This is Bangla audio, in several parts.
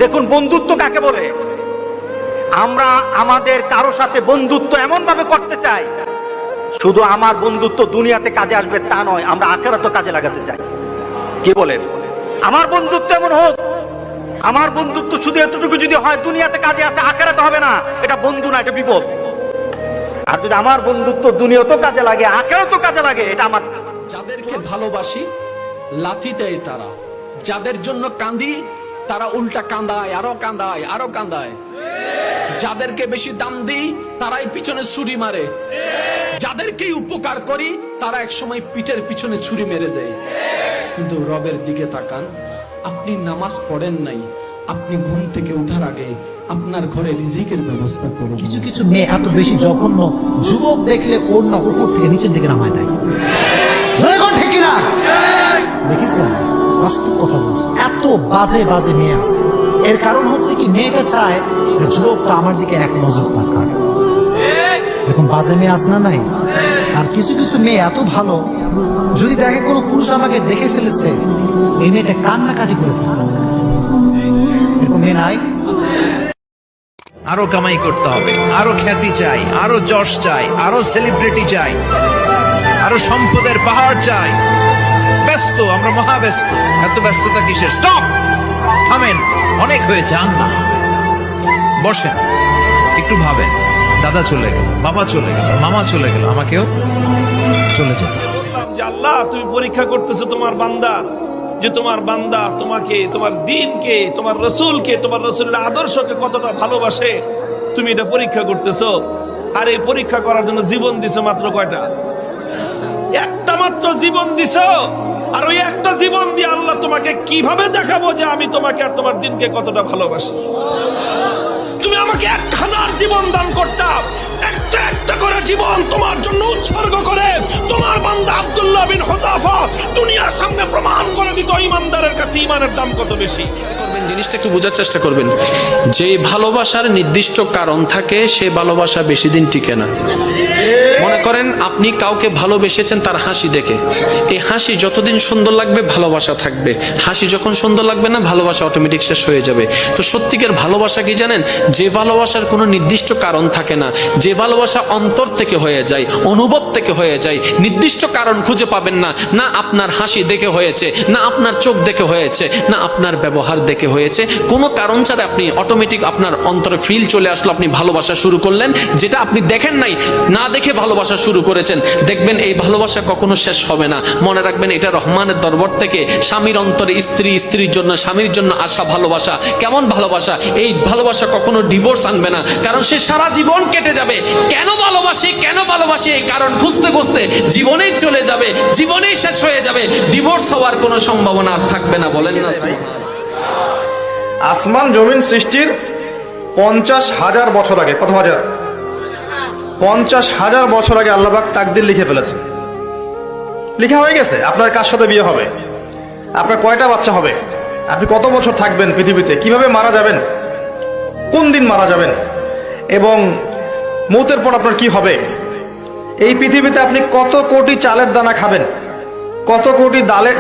দেখুন বন্ধুত্ব কাকে বলে। আমরা আমাদের কারো সাথে বন্ধুত্ব এমন ভাবে করতে চাই, শুধু আমার বন্ধুত্ব দুনিয়াতে কাজে আসবে তা নয়, আমরা আখিরাতেও কাজে লাগাতে চাই। কি বলেন? আমার বন্ধুত্ব এমন হোক, আমার বন্ধুত্ব শুধু এতটুকু যদি হয় দুনিয়াতে কাজে আসে, আখিরাতে হবে না, এটা বন্ধু না, এটা বিপদ। আর যদি আমার বন্ধুত্ব দুনিয়াতেও কাজে লাগে, আখিরাতেও কাজে লাগে, এটা আমার। যাদেরকে ভালোবাসি লাথি দেয় তারা, যাদের জন্য কাঁদি তারা উল্টা কাঁদায়, আরো কাঁদায়, আরো কাঁদায়। যাদেরকে বেশি দাম দিই তারাই পিছনে ছুরি মারে, যাদেরকে উপকার করি তারা এক সময় পিঠের পিছনে ছুরি মেরে দেয়। কিন্তু রবের দিকে তাকান, আপনি নামাজ পড়েন নাই, আপনি ঘুম থেকে ওঠার আগে আপনার ঘরে রিজিকের ব্যবস্থা করুন। কিছু কিছু মেয়ে এত বেশি জঘন্য, যুবক দেখলে ওর না উপর থেকে নিচের দিকে নামায় দেয়। ঠিক না? দেখেছেন? বাস্তব কথা বলছে, এত বাজে বাজে মেয়ে আছে। এর কারণ হচ্ছে কি, মেয়েটা চায় যুবকটা আমার দিকে এক নজর তাকাক। এরকম বাজে মেয়ে আছে না? নাই? আর কিছু কিছু মেয়ে এত ভালো, যদি দেখে কোনো পুরুষ আমাকে দেখে ফেলেছে, এই মেয়েটা কান্নাকাটি করে ফেলে। এরকম মেয়ে নাই? আরো কামাই করতে হবে, আরো খ্যাতি চাই, আরো যশ চাই, আরো সেলিব্রিটি চাই, আরো সম্পদের পাহাড় চাই। ব্যস্ত, আমরা মহা ব্যস্ত। এত ব্যস্ততা কিসের? স্টপ, থামেন, অনেক হয়েছে। আন্না বসেন, একটু ভাবেন। দাদা চলে গেল, বাবা চলে গেল, মামা চলে গেল, আমাকেও চলে যেতে হবে। বললাম যে আল্লাহ, তুমি পরীক্ষা করতেছো তোমার বান্দা, যে তোমার বান্দা তোমাকে, তোমার দ্বীনকে, তোমার রসুলকে, তোমার রসুলের আদর্শকে কতটা ভালোবাসে, তুমি এটা পরীক্ষা করতেছো। আর এই পরীক্ষা করার জন্য জীবন দিছো মাত্র কয়টা? একটা মাত্র জীবন দিছো। আর ওই একটা জীবন দিয়ে আল্লাহ তোমাকে কিভাবে দেখাবো যে আমি তোমাকে আর তোমার দ্বীনকে কতটা ভালোবাসি। তুমি আমাকে 1000 জীবন দান করতাম, একটা একটা করে জীবন তোমার জন্য উৎসর্গ করে তোমার বান্দা আব্দুল্লাহ বিন হুযাফা দুনিয়ার সামনে প্রমাণ করে দিত ঈমানদারের কাছে ঈমানের দাম কত বেশি। জিনিসটা একটু বোঝার চেষ্টা করবেন, যে ভালোবাসার নির্দিষ্ট কারণ থাকে সে ভালোবাসা বেশি দিন টিকে না। মনে করেন আপনি কাউকে ভালোবেসেছেন তার হাসি দেখে, এই হাসি যতদিন সুন্দর লাগবে ভালোবাসা থাকবে, হাসি যখন সুন্দর লাগবে না ভালোবাসা অটোমেটিক শেষ হয়ে যাবে। তো সত্যিকার ভালোবাসা কি জানেন? যে ভালোবাসার কোনো নির্দিষ্ট কারণ থাকে না, যে ভালোবাসা অন্তর থেকে হয়ে যায়, অনুভব থেকে হয়ে যায়, নির্দিষ্ট কারণ খুঁজে পাবেন না। না আপনার হাসি দেখে হয়েছে, না আপনার চোখ দেখে হয়েছে, না আপনার ব্যবহার দেখে হয়েছে, কোনো কারণ ছাড়া আপনি অটোমেটিক আপনার অন্তরে ফিল চলে আসলো, আপনি ভালোবাসা শুরু করলেন, যেটা আপনি দেখেন নাই, না দেখে ভালোবাসা শুরু করেছেন। দেখবেন এই ভালোবাসা কখনো শেষ হবে না। মনে রাখবেন এটা রহমানের দরবার থেকে স্বামীর অন্তরে স্ত্রী, স্ত্রীর জন্য স্বামীর জন্য আসা ভালোবাসা। কেমন ভালোবাসা? এই ভালোবাসা কখনো ডিভোর্স আনবে না, কারণ সে সারা জীবন কেটে যাবে কেন ভালোবাসে, কেন ভালোবাসে, এই কারণ খুঁজতে খুঁজতে জীবনেই চলে যাবে, জীবনেই শেষ হয়ে যাবে, ডিভোর্স হওয়ার কোনো সম্ভাবনা আর থাকবে না। বলেন না? আসমান জমিন সৃষ্টির 50,000 বছর আগে, কত হাজার? 50,000 বছর আগে আল্লাহ পাক তাকদীর লিখে ফেলেছে। লিখা হয়ে গেছে আপনার কার সাথে বিয়ে হবে, আপনার কয়টা বাচ্চা হবে, আপনি কত বছর থাকবেন পৃথিবীতে, কিভাবে মারা যাবেন, কোন দিন মারা যাবেন, এবং মৌতের পর আপনার কি হবে। এই পৃথিবীতে আপনি কত কোটি চালের দানা খাবেন, কত কোটি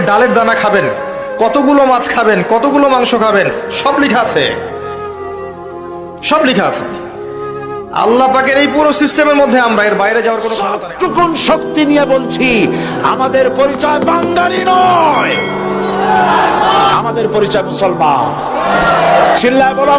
ডালের দানা খাবেন, কতগুলো মাছ খাবেন, কতগুলো মাংস খাবেন, সব লেখা আছে, সব লেখা আছে। আল্লাহ পাকের এই পুরো সিস্টেমের মধ্যে আমরা এর বাইরে যাওয়ার কোনো কোন শক্তি নিয়ে বলছি, আমাদের পরিচয় বাঙালি নয়, আমাদের পরিচয় মুসলমান। চিল্লায় বলো।